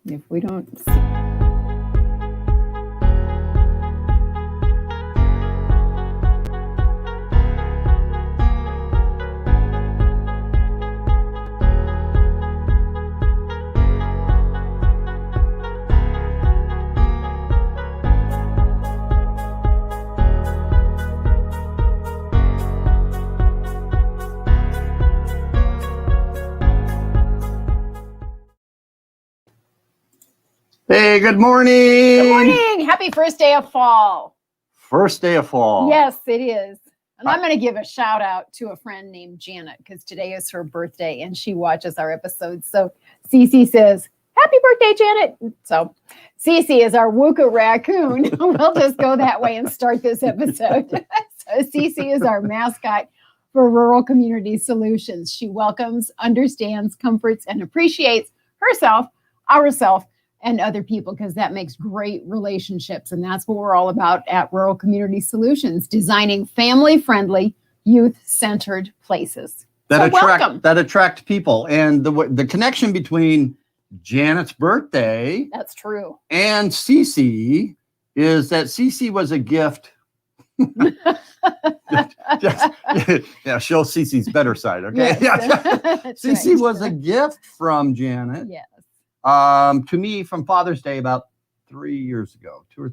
If we don't see. Hey, good morning. Good morning. Happy first day of fall. First day of fall. Yes, it is. And I'm going to give a shout out to a friend named Janet because today is her birthday and she watches our episodes. So Cece says, happy birthday, Janet. So Cece is our Wooka raccoon. We'll just go that way and start this episode. So Cece is our mascot for Rural Community Solutions. She welcomes, understands, comforts, and appreciates herself, ourselves, and other people, because that makes great relationships. And that's what we're all about at Rural Community Solutions, designing family-friendly, youth-centered places. That attract people. And the connection between Janet's birthday, that's true, and Cece is that Cece was a gift. Yeah, show Cece's better side, okay? Yes. Cece was a gift from Janet. Yes. To me from Father's Day about 3 years ago, 3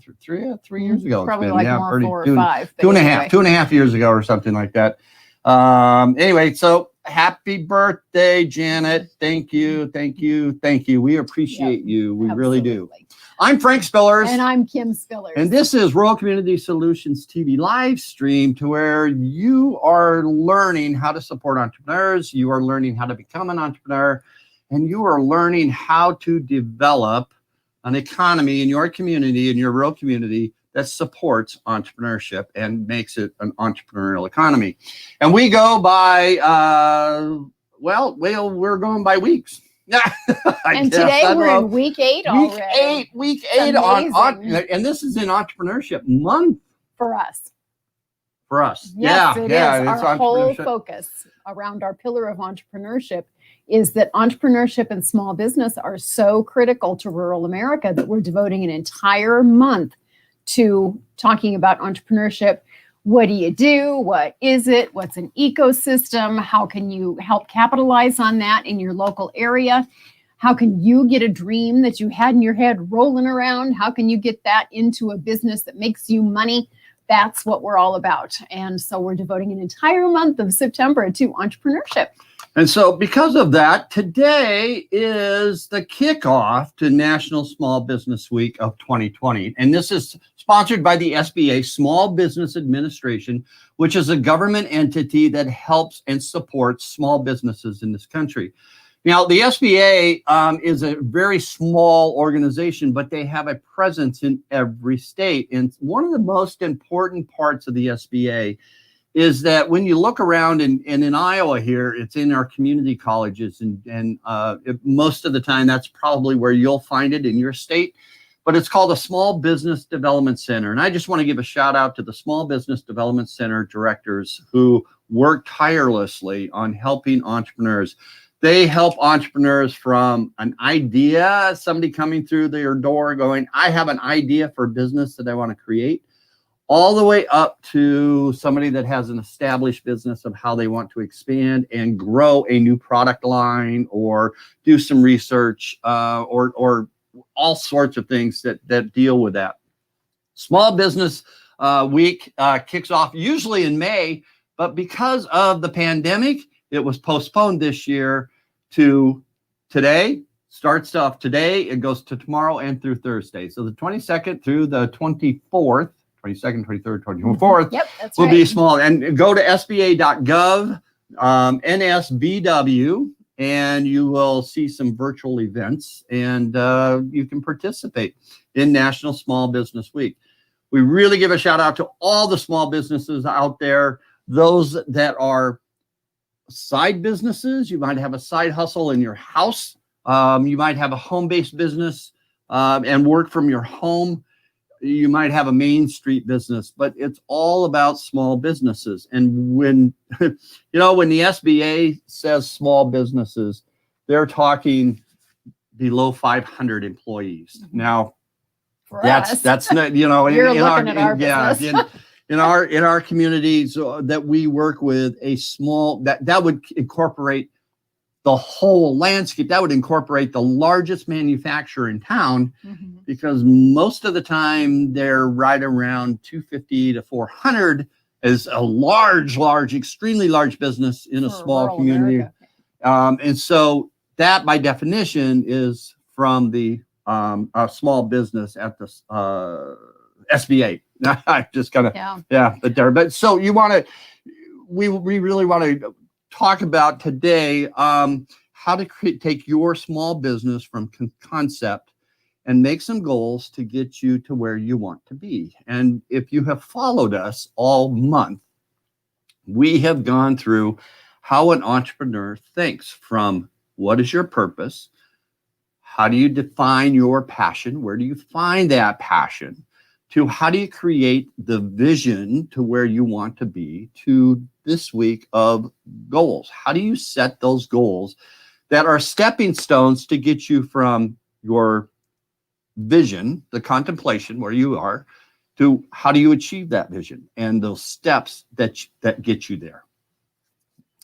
years ago. Probably it's been, like more 4 or 5. Two and a half years ago or something like that. Anyway, so happy birthday, Janet. Thank you. We appreciate you. We really do. I'm Frank Spillers. And I'm Kim Spillers. And this is Rural Community Solutions TV live stream, to where you are learning how to support entrepreneurs. You are learning how to become an entrepreneur. And you are learning how to develop an economy in your community, in your rural community, that supports entrepreneurship and makes it an entrepreneurial economy. And we go by, we're going by weeks. And today we're in week 8 already. Week 8 and this is in Entrepreneurship Month. For us. Yes, it is. Our whole focus around our pillar of entrepreneurship is that entrepreneurship and small business are so critical to rural America that we're devoting an entire month to talking about entrepreneurship. What do you do? What is it? What's an ecosystem? How can you help capitalize on that in your local area? How can you get a dream that you had in your head rolling around? How can you get that into a business that makes you money? That's what we're all about. And so we're devoting an entire month of September to entrepreneurship. And so because of that, today is the kickoff to National Small Business Week of 2020. And this is sponsored by the SBA, Small Business Administration, which is a government entity that helps and supports small businesses in this country. Now, the SBA is a very small organization, but they have a presence in every state. And one of the most important parts of the SBA is that when you look around and in Iowa here, it's in our community colleges. And most of the time, that's probably where you'll find it in your state. But it's called a Small Business Development Center. And I just want to give a shout out to the Small Business Development Center directors who work tirelessly on helping entrepreneurs. They help entrepreneurs from an idea, somebody coming through their door going, I have an idea for a business that I want to create, all the way up to somebody that has an established business of how they want to expand and grow a new product line or do some research or all sorts of things that deal with that. Small Business Week kicks off usually in May, but because of the pandemic, it was postponed this year to today. Starts off today, it goes to tomorrow and through Thursday. So the 22nd through the 24th, 22nd, 23rd, 24th will be small. And go to sba.gov, NSBW, and you will see some virtual events, and you can participate in National Small Business Week. We really give a shout out to all the small businesses out there, those that are side businesses. You might have a side hustle in your house. You might have a home-based business and work from your home. You might have a Main Street business, but it's all about small businesses. And when, when the SBA says small businesses, they're talking below 500 employees. Mhm. Now, For that's us. that's not, you know, You're in our, looking at our yeah, business. in our communities that we work with, a small that would incorporate the whole landscape. That would incorporate the largest manufacturer in town, Mhm. because most of the time they're right around 250 to 400 is a large, extremely large business in a For small rural community. America. And so that, by definition, is from the a small business at the SBA. I just kind of, Yeah. yeah, but so you want to, we really want to talk about today how to take your small business from concept and make some goals to get you to where you want to be. And if you have followed us all month, we have gone through how an entrepreneur thinks, from what is your purpose? How do you define your passion? Where do you find that passion? To how do you create the vision to where you want to be, to this week of goals? How do you set those goals that are stepping stones to get you from your vision, the contemplation where you are, to how do you achieve that vision and those steps that get you there?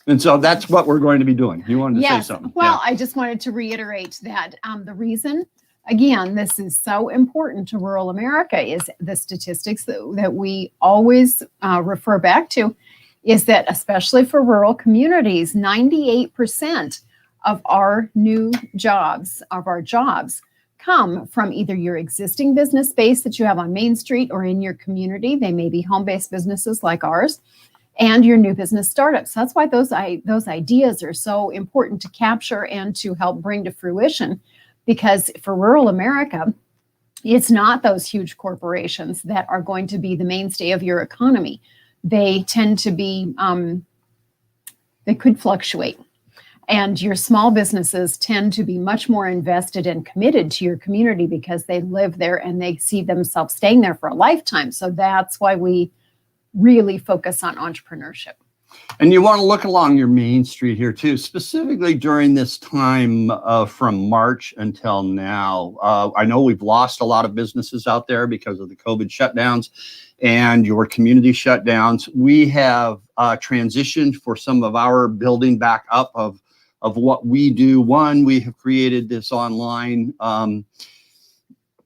And so that's what we're going to be doing. You wanted to say something? Well, I just wanted to reiterate that the reason, again, this is so important to rural America is the statistics that we always refer back to, is that especially for rural communities, 98% of our new jobs, come from either your existing business space that you have on Main Street or in your community. They may be home-based businesses like ours, and your new business startups. That's why those ideas are so important to capture and to help bring to fruition, because for rural America, it's not those huge corporations that are going to be the mainstay of your economy. They tend to be, they could fluctuate. And your small businesses tend to be much more invested and committed to your community because they live there and they see themselves staying there for a lifetime. So that's why we really focus on entrepreneurship. And you want to look along your Main Street here too, specifically during this time from March until now. I know we've lost a lot of businesses out there because of the COVID shutdowns and your community shutdowns. We have transitioned for some of our building back up of what we do. One, we have created this online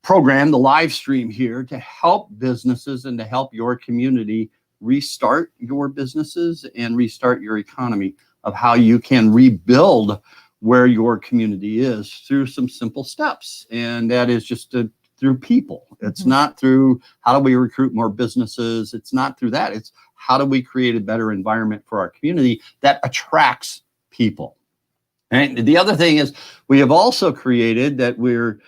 program, the live stream here, to help businesses and to help your community restart your businesses and restart your economy, of how you can rebuild where your community is through some simple steps. And that is just through people. It's not through how do we recruit more businesses. It's not through that. It's how do we create a better environment for our community that attracts people. And the other thing is, we have also created that we're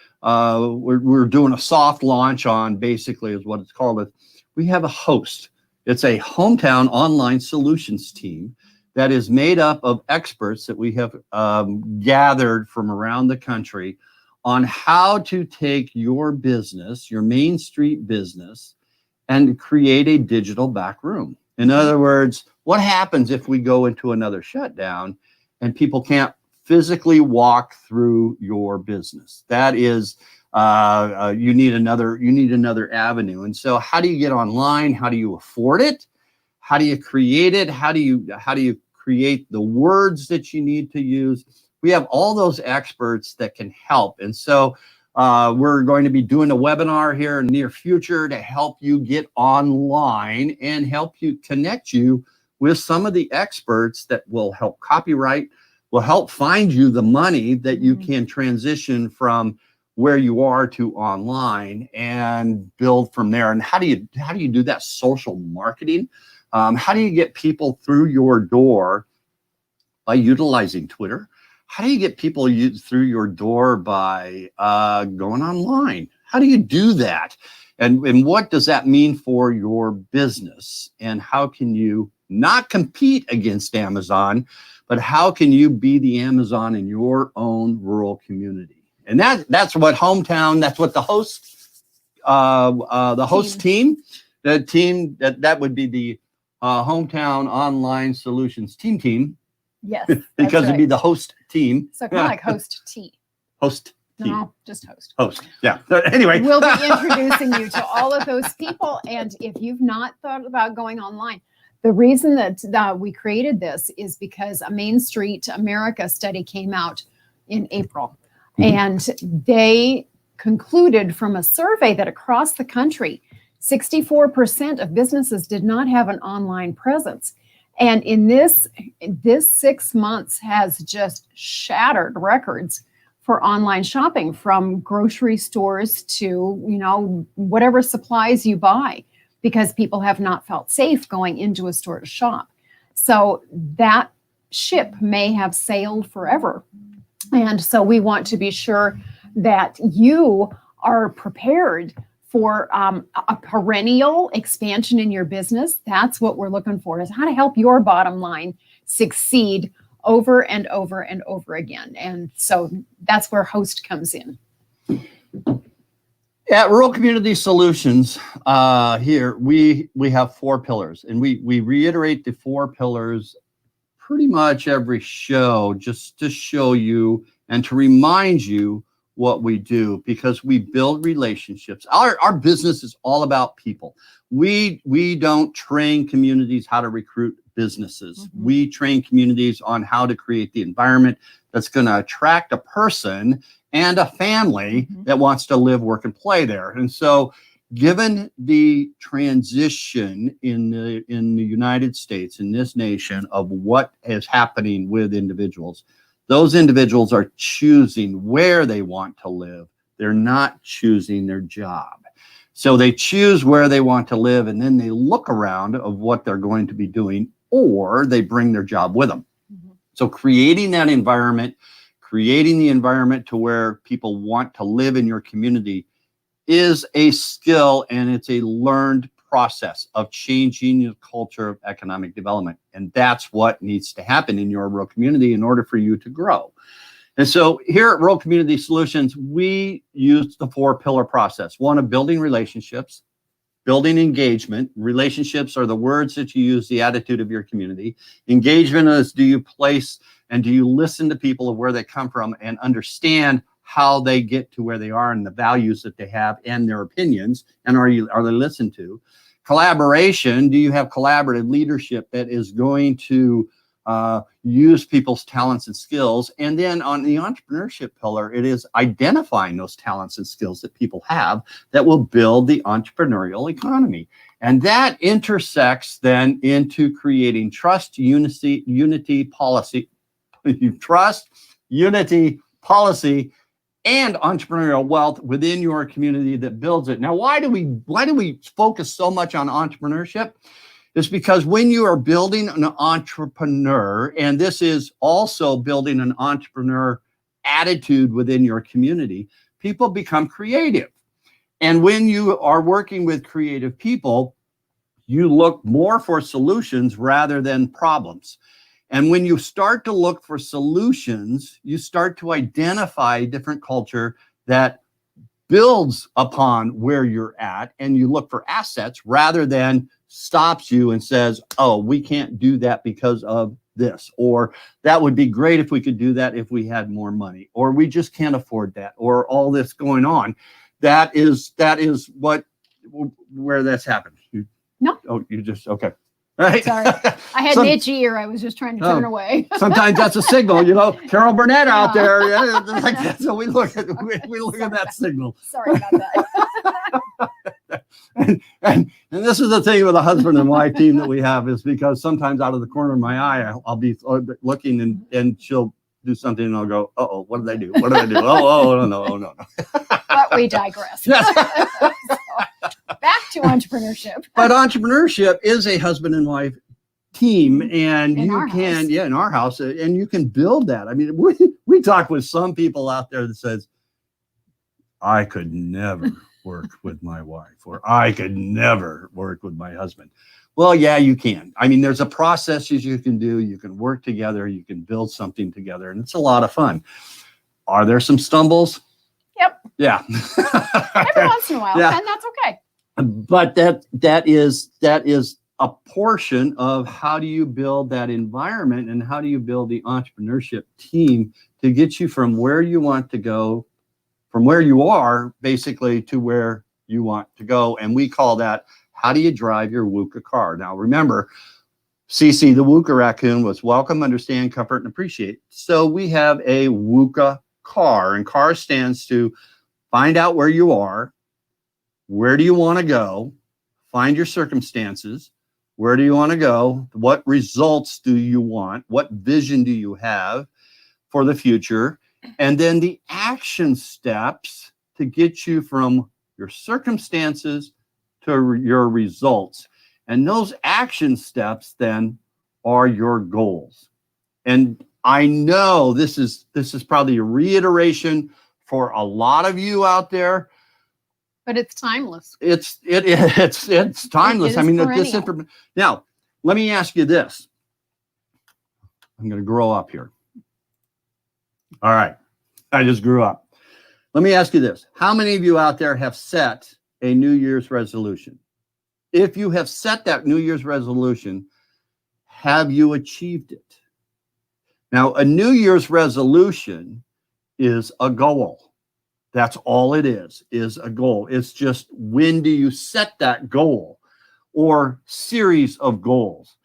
doing a soft launch on, basically is what it's called. We have a host. It's a hometown online solutions team that is made up of experts that we have gathered from around the country on how to take your business, your Main Street business, and create a digital back room. In other words, what happens if we go into another shutdown and people can't physically walk through your business? That is, you need another avenue. And so how do you get online? How do you afford it? How do you create it? How do you create the words that you need to use? We have all those experts that can help. And so we're going to be doing a webinar here in the near future to help you get online and help you connect you with some of the experts that will help copyright, will help find you the money that you can transition from where you are to online and build from there. And how do you do that? Social marketing. How do you get people through your door by utilizing Twitter? How do you get people through your door by going online? How do you do that? And what does that mean for your business? And how can you not compete against Amazon, but how can you be the Amazon in your own rural community? And that's what hometown, that's what the host team, that would be the hometown online solutions team. Yes, because it'd be the host team. So kind of like host tea. Host Team. No, just host. Host. Yeah. Anyway. We'll be introducing you to all of those people. And if you've not thought about going online, the reason that we created this is because a Main Street America study came out in April. And they concluded from a survey that across the country, 64% of businesses did not have an online presence. And in this 6 months has just shattered records for online shopping, from grocery stores to, whatever supplies you buy, because people have not felt safe going into a store to shop. So that ship may have sailed forever. And so we want to be sure that you are prepared for a perennial expansion in your business. That's what we're looking for, is how to help your bottom line succeed over and over and over again. And so that's where Host comes in. At Rural Community Solutions, here we have 4 pillars, and we reiterate the 4 pillars pretty much every show, just to show you and to remind you what we do, because we build relationships. Our business is all about people. We don't train communities how to recruit businesses. We train communities on how to create the environment that's going to attract a person and a family that wants to live, work, and play there. And so, given the transition in the United States, in this nation, of what is happening with individuals, those individuals are choosing where they want to live. They're not choosing their job. So they choose where they want to live, and then they look around of what they're going to be doing, or they bring their job with them. So creating that environment, creating the environment to where people want to live in your community, is a skill, and it's a learned process of changing the culture of economic development. And that's what needs to happen in your rural community in order for you to grow. And so here at Rural Community Solutions, we use the 4-pillar process. One, of building relationships, building engagement. Relationships are the words that you use, the attitude of your community. Engagement is, do you place and do you listen to people of where they come from and understand how they get to where they are and the values that they have and their opinions, and are they listened to? Collaboration, do you have collaborative leadership that is going to use people's talents and skills? And then on the entrepreneurship pillar, it is identifying those talents and skills that people have that will build the entrepreneurial economy. And that intersects then into creating trust, unity, policy, trust, unity, policy, and entrepreneurial wealth within your community that builds it. Now, why do we focus so much on entrepreneurship? It's because when you are building an entrepreneur, and this is also building an entrepreneur attitude within your community, people become creative. And when you are working with creative people, you look more for solutions rather than problems. And when you start to look for solutions, you start to identify different culture that builds upon where you're at, and you look for assets rather than stops you and says, oh, we can't do that because of this, or that would be great if we could do that if we had more money, or we just can't afford that, or all this going on. That is where that's happened. No. Oh, you just, okay. Right. Sorry, I had an itchy ear. I was just trying to turn away. Sometimes that's a signal, Carol Burnett out there. Yeah, like that. So we look at that signal. Sorry about that. and this is the thing with a husband and wife team that we have, is because sometimes out of the corner of my eye, I'll be looking and she'll do something and I'll go, uh-oh, what did I do? What did I do? Oh, no. But we digress. So, back to entrepreneurship. But entrepreneurship is a husband and wife team, and in our house, and you can build that. I mean, we talk with some people out there that says, I could never work with my wife, or I could never work with my husband. Well, yeah, you can. I mean, there's a processes you can do. You can work together. You can build something together, and it's a lot of fun. Are there some stumbles? Yep. Yeah. Every once in a while, and that's okay. But that is a portion of how do you build that environment, and how do you build the entrepreneurship team to get you from where you want to go from where you are basically to where you want to go. And we call that, how do you drive your WUKA car? Now, remember, CC, the WUKA raccoon, was welcome, understand, comfort, and appreciate. So we have a WUKA car, and CAR stands to find out where you are, where do you want to go, find your circumstances, where do you want to go, what results do you want, what vision do you have for the future, and then the action steps to get you from your circumstances to your results. And those action steps then are your goals. And I know this is probably a reiteration for a lot of you out there. But it's timeless. It's timeless. I mean, this information. Now, let me ask you this. I'm going to grow up here. All right. I just grew up. Let me ask you this. How many of you out there have set a New Year's resolution? If you have set that New Year's resolution, have you achieved it? Now, a New Year's resolution is a goal. That's all it is a goal. It's just, when do you set that goal or series of goals?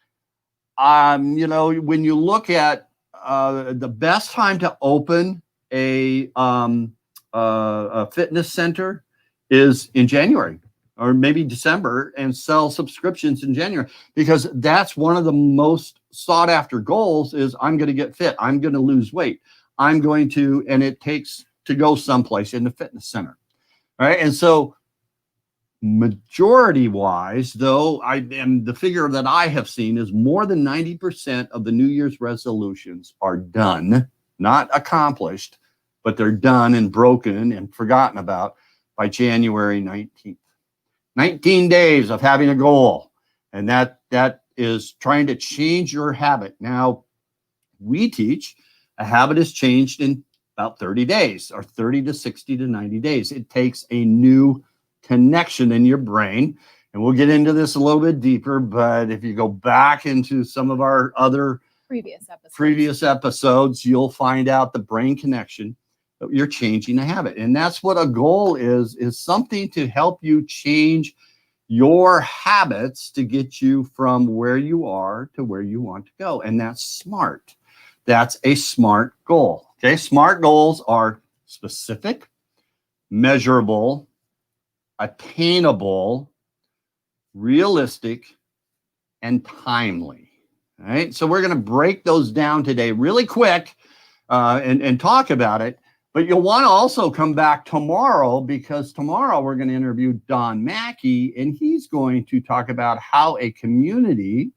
You know, when you look at the best time to open a fitness center is in January or maybe December, and sell subscriptions in January, because that's one of the most sought after goals is, I'm going to get fit. I'm going to lose weight. I'm going to, and it takes to go someplace in the fitness center. All right. And so majority wise, though, the figure that I have seen is more than 90% of the New Year's resolutions are done, not accomplished, but they're done and broken and forgotten about by January 19th. 19 days of having a goal. And that is trying to change your habit. Now, we teach a habit is changed in about 30 days, or 30 to 60 to 90 days. It takes a new connection in your brain. And we'll get into this a little bit deeper, but if you go back into some of our other previous episodes, you'll find out the brain connection. You're changing a habit. And that's what a goal is something to help you change your habits to get you from where you are to where you want to go. And that's smart. That's a SMART goal. Okay. SMART goals are specific, measurable, attainable, realistic, and timely. All right. So we're going to break those down today really quick and talk about it. But you'll want to also come back tomorrow, because tomorrow we're going to interview Don Mackey, and he's going to talk about how a community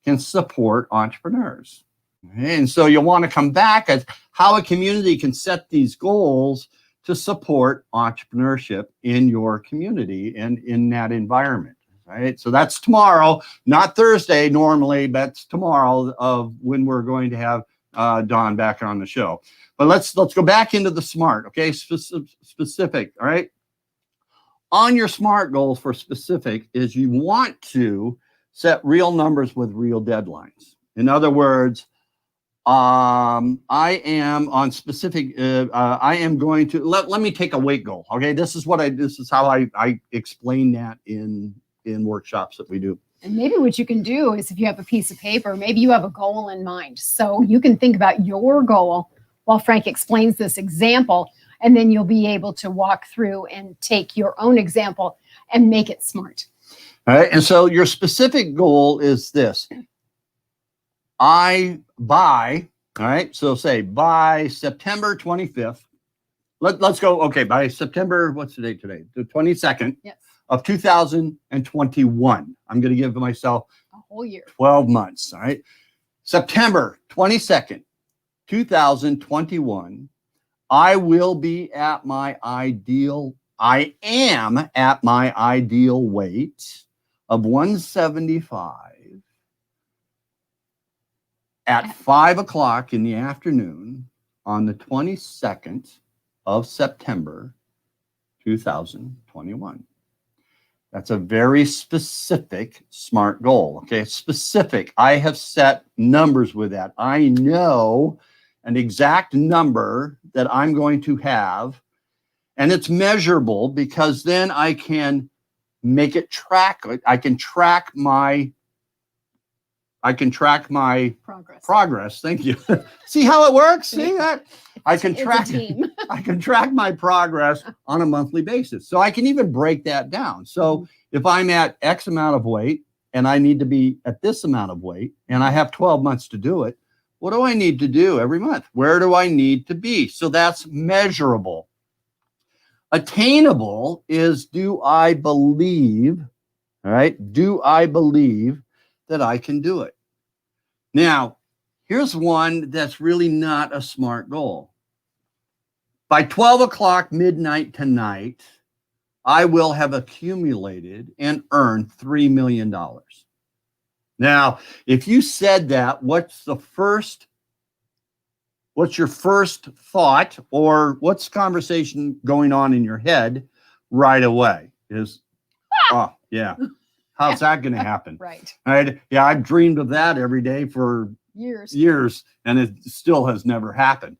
can support entrepreneurs. Okay? And so you'll want to come back at how a community can set these goals to support entrepreneurship in your community and in that environment. Right? So that's tomorrow, not Thursday normally, but it's tomorrow of when we're going to have Don back on the show. But let's go back into the SMART, okay? Specific, all right? On your SMART goals for specific is you want to set real numbers with real deadlines. In other words, I am on specific, I am going to, let me take a weight goal, okay? This is how I explain that in workshops that we do. And maybe what you can do is, if you have a piece of paper, maybe you have a goal in mind. So you can think about your goal while Frank explains this example, and then you'll be able to walk through and take your own example and make it SMART. All right. And so your specific goal is this. All right. So say by September 25th, let's go. Okay. By September, what's the date today? The 22nd of 2021. I'm going to give myself a whole year, 12 months. All right. September 22nd. 2021, I am at my ideal weight of 175 at 5 o'clock in the afternoon on the 22nd of September, 2021. That's a very specific SMART goal. Okay. Specific. I have set numbers with that. I know an exact number that I'm going to have, And it's measurable because then I can make it track. I can track my progress. Thank you. See how it works? See that? I can track I can track my progress on a monthly basis. So I can even break that down. So if I'm at X amount of weight and I need to be at this amount of weight and I have 12 months to do it, what do I need to do every month? Where do I need to be? So that's measurable. Attainable is, do I believe, all right? Do I believe that I can do it? Now, here's one that's really not a SMART goal. By 12 o'clock midnight tonight, I will have accumulated and earned $3 million. Now, if you said that, what's your first thought, or what's conversation going on in your head right away? Is, oh, yeah. How's that going to happen? Right. Right. Yeah, I've dreamed of that every day for years, and it still has never happened.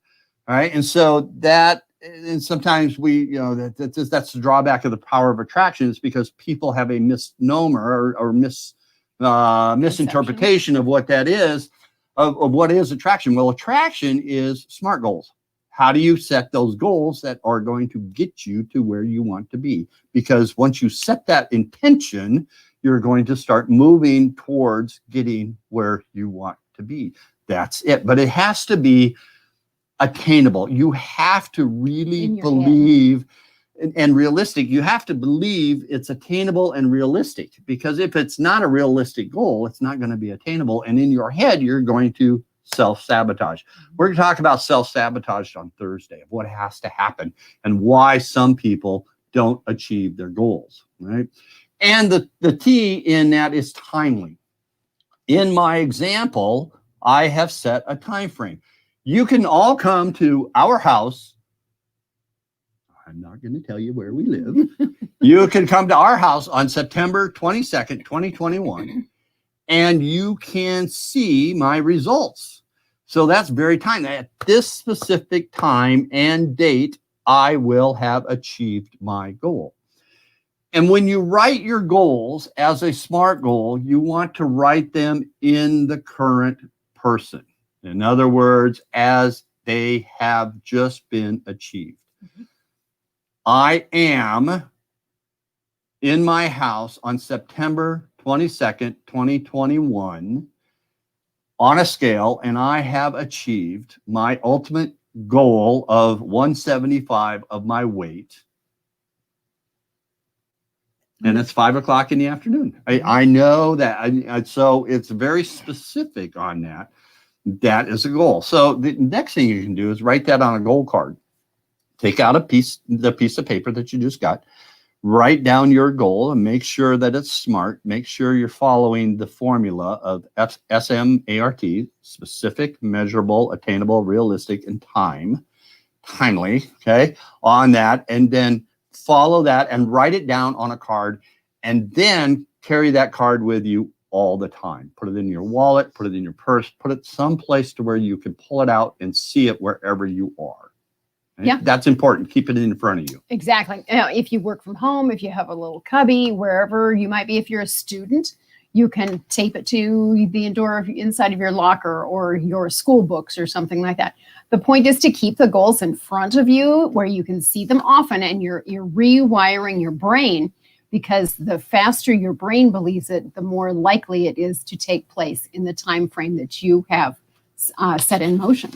All right. And so that, and sometimes that's the drawback of the power of attraction, is because people have a misnomer or misinterpretation of what that is, of what is attraction. Well, attraction is SMART goals. How do you set those goals that are going to get you to where you want to be? Because once you set that intention, you're going to start moving towards getting where you want to be. That's it. But it has to be attainable. You have to really believe and realistic. You have to believe it's attainable and realistic, because if it's not a realistic goal, it's not going to be attainable. And in your head, you're going to self-sabotage. We're going to talk about self-sabotage on Thursday, of what has to happen and why some people don't achieve their goals, right? And the T in that is timely. In my example, I have set a time frame. You can all come to our house. I'm not going to tell you where we live. You can come to our house on September 22nd, 2021, and you can see my results. So that's very timely. At this specific time and date, I will have achieved my goal. And when you write your goals as a SMART goal, you want to write them in the current person. In other words, as they have just been achieved. I am in my house on September 22nd, 2021 on a scale, and I have achieved my ultimate goal of 175 of my weight. And it's 5 o'clock in the afternoon. I know that. So it's very specific on that. That is a goal. So the next thing you can do is write that on a goal card. Take out the piece of paper that you just got. Write down your goal and make sure that it's SMART. Make sure you're following the formula of SMART: specific, measurable, attainable, realistic, and timely. Okay, on that, and then follow that and write it down on a card, and then carry that card with you all the time. Put it in your wallet, put it in your purse, put it someplace to where you can pull it out and see it wherever you are. Right? Yeah, that's important. Keep it in front of you. Exactly. If you work from home, if you have a little cubby, wherever you might be, if you're a student, you can tape it to the door inside of your locker or your school books or something like that. The point is to keep the goals in front of you where you can see them often, and you're rewiring your brain, because the faster your brain believes it, the more likely it is to take place in the time frame that you have set in motion.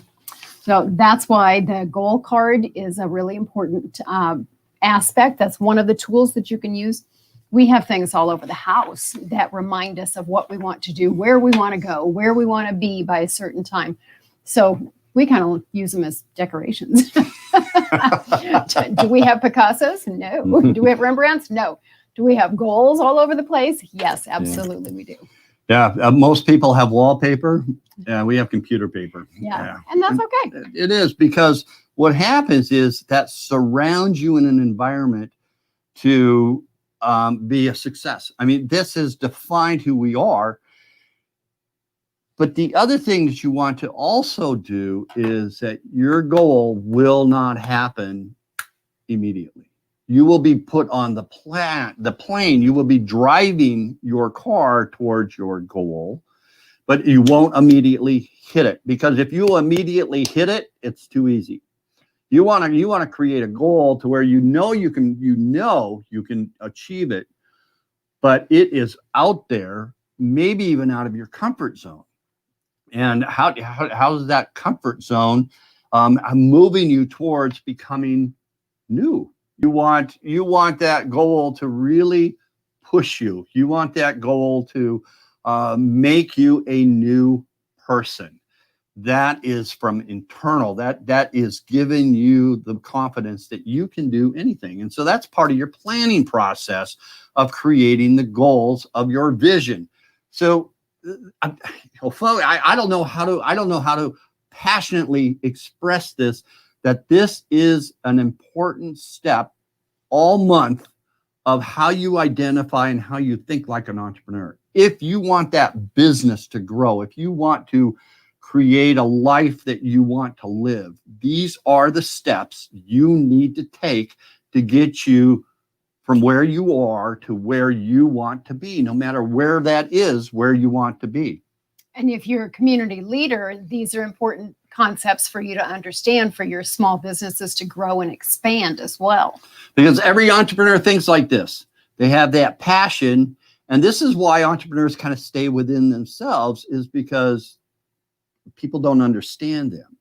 So that's why the goal card is a really important aspect. That's one of the tools that you can use. We have things all over the house that remind us of what we want to do, where we want to go, where we want to be by a certain time. So we kind of use them as decorations. Do we have Picassos? No. Do we have Rembrandts? No. Do we have goals all over the place? Yes, absolutely, we do. Yeah, most people have wallpaper. Yeah, we have computer paper. Yeah, and that's okay. It is, because what happens is that surrounds you in an environment to be a success. I mean, this has defined who we are. But the other thing that you want to also do is that your goal will not happen immediately. You will be put on the plane. You will be driving your car towards your goal, but you won't immediately hit it, because if you immediately hit it, it's too easy. You want to create a goal to where you know you can achieve it, but it is out there, maybe even out of your comfort zone. And how is that comfort zone moving you towards becoming new? You want that goal to really push you. You want that goal to make you a new person. That is from internal. That is giving you the confidence that you can do anything. And so that's part of your planning process of creating the goals of your vision. So I don't know how to passionately express this, that this is an important step all month of how you identify and how you think like an entrepreneur. If you want that business to grow, if you want to create a life that you want to live, these are the steps you need to take to get you from where you are to where you want to be, no matter where that is, where you want to be. And if you're a community leader, these are important concepts for you to understand for your small businesses to grow and expand as well. Because every entrepreneur thinks like this. They have that passion. And this is why entrepreneurs kind of stay within themselves, is because people don't understand them.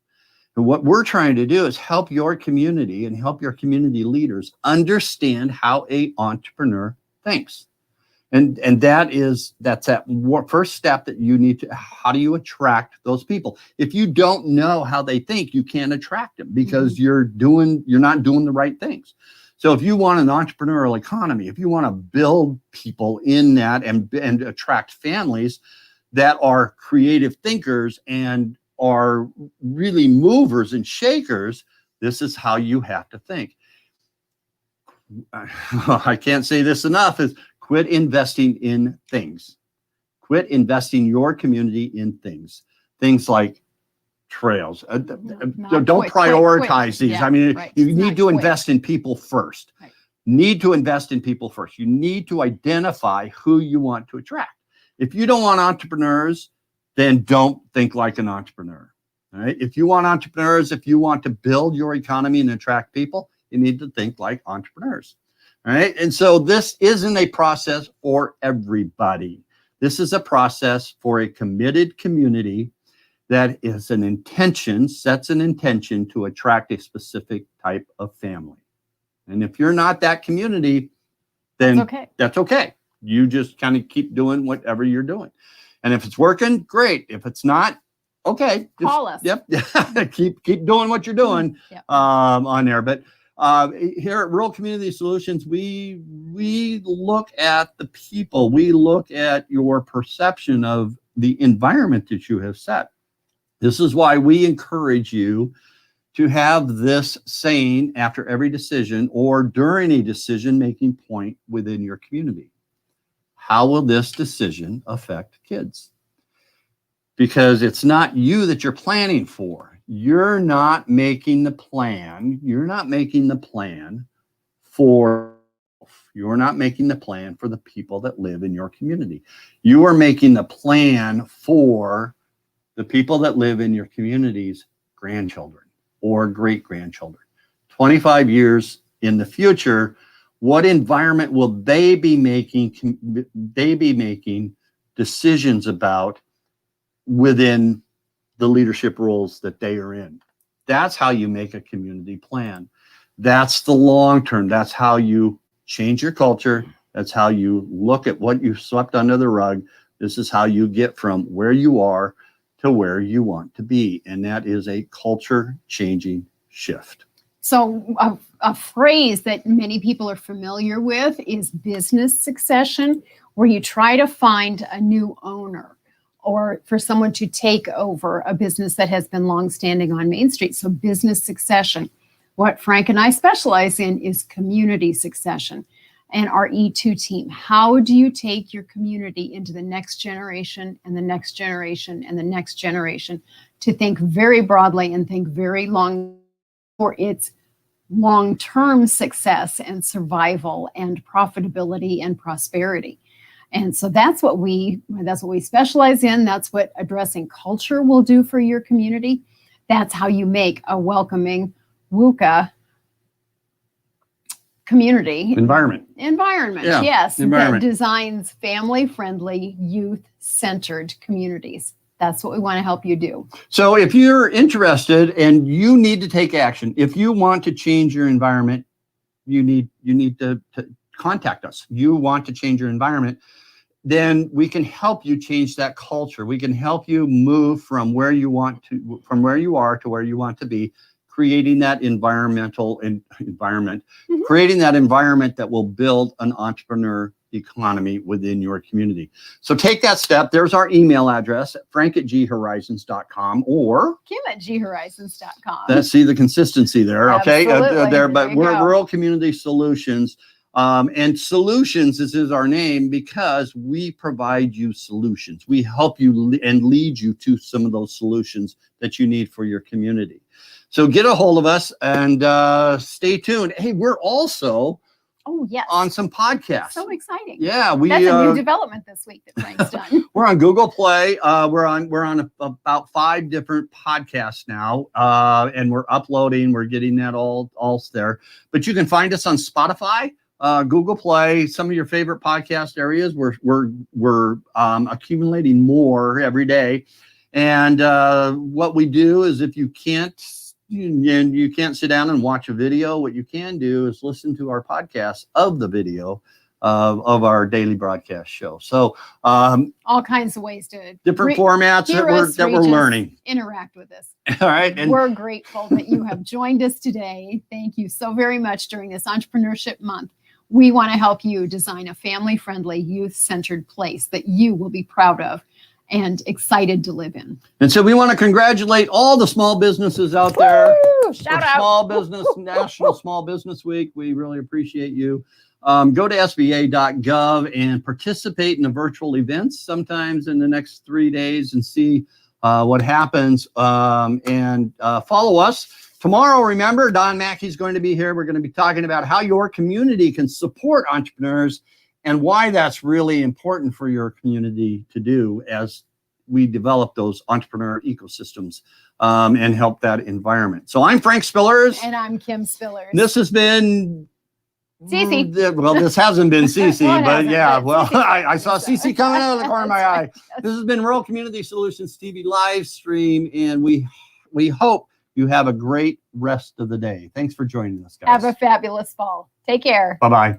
And what we're trying to do is help your community and help your community leaders understand how an entrepreneur thinks. And that's that first step that you need to, how do you attract those people? If you don't know how they think, you can't attract them, because you're not doing the right things. So if you want an entrepreneurial economy, if you want to build people in that and attract families that are creative thinkers and are really movers and shakers, this is how you have to think. I can't say this enough, is quit investing in things. Quit investing your community in things. Things like trails. Don't prioritize these. Yeah, I mean, right. you need to invest in people first. Right. Need to invest in people first. You need to identify who you want to attract. If you don't want entrepreneurs, then don't think like an entrepreneur. All right. If you want entrepreneurs, if you want to build your economy and attract people, you need to think like entrepreneurs. All right. And so this isn't a process for everybody. This is a process for a committed community that is sets an intention to attract a specific type of family. And if you're not that community, then that's okay. You just kind of keep doing whatever you're doing. And if it's working, great. If it's not, okay. Call us. Yep. keep doing what you're doing on there. But here at Rural Community Solutions, we look at the people. We look at your perception of the environment that you have set. This is why we encourage you to have this saying after every decision or during a decision-making point within your community. How will this decision affect kids? Because it's not you that you're planning for. You're not making the plan. You're not making the plan for the people that live in your community. You are making the plan for the people that live in your community's grandchildren or great-grandchildren. 25 years in the future, what environment will they be making decisions about within the leadership roles that they are in? That's how you make a community plan. That's the long term. That's how you change your culture. That's how you look at what you swept under the rug. This is how you get from where you are to where you want to be. And that is a culture changing shift. So a phrase that many people are familiar with is business succession, where you try to find a new owner or for someone to take over a business that has been longstanding on Main Street. So business succession. What Frank and I specialize in is community succession. And our E2 team, how do you take your community into the next generation and the next generation and the next generation to think very broadly and think very long for its long-term success and survival and profitability and prosperity. And so that's what we specialize in. That's what addressing culture will do for your community. That's how you make a welcoming WUCA community Environment. Yeah, yes, environment. that designs family-friendly, youth-centered communities. That's what we want to help you do. So if you're interested and you need to take action, if you want to change your environment, you need to contact us. You want to change your environment, then we can help you change that culture. We can help you move from where you are to where you want to be, creating that environment, creating that environment that will build an entrepreneur economy within your community. So take that step. There's our email address, frank@ghorizons.com or Kim@ghorizons.com. Let's see the consistency there. Okay. Absolutely. But we're go. Rural Community Solutions. And solutions is our name because we provide you solutions. We help you and lead you to some of those solutions that you need for your community. So get a hold of us and stay tuned. Hey, we're also on some podcasts. So exciting. Yeah, that's a new development this week that Frank's done. We're on Google Play. We're on about 5 different podcasts now, and we're uploading. We're getting that all there. But you can find us on Spotify, Google Play, some of your favorite podcast areas. We're accumulating more every day. And what we do is, if you can't sit down and watch a video, what you can do is listen to our podcast of the video of our daily broadcast show. So all kinds of ways to different formats that we're learning. Interact with us. All right. And we're grateful that you have joined us today. Thank you so very much during this Entrepreneurship Month. We want to help you design a family-friendly, youth-centered place that you will be proud of and excited to live in. And so we want to congratulate all the small businesses out there. Woo! Shout out. Small Business, National Small Business Week. We really appreciate you. Go to sba.gov and participate in the virtual events sometimes in the next 3 days and see what happens. And follow us. Tomorrow, remember, Don Mackey's going to be here. We're going to be talking about how your community can support entrepreneurs and why that's really important for your community to do as we develop those entrepreneur ecosystems and help that environment. So I'm Frank Spillers. And I'm Kim Spillers. This has been Cece. Well, this hasn't been Cece, Well, but yeah, well, Cece. I saw Cece coming out of the corner of my eye. This has been Rural Community Solutions TV live stream, and we hope you have a great rest of the day. Thanks for joining us, guys. Have a fabulous fall. Take care. Bye-bye.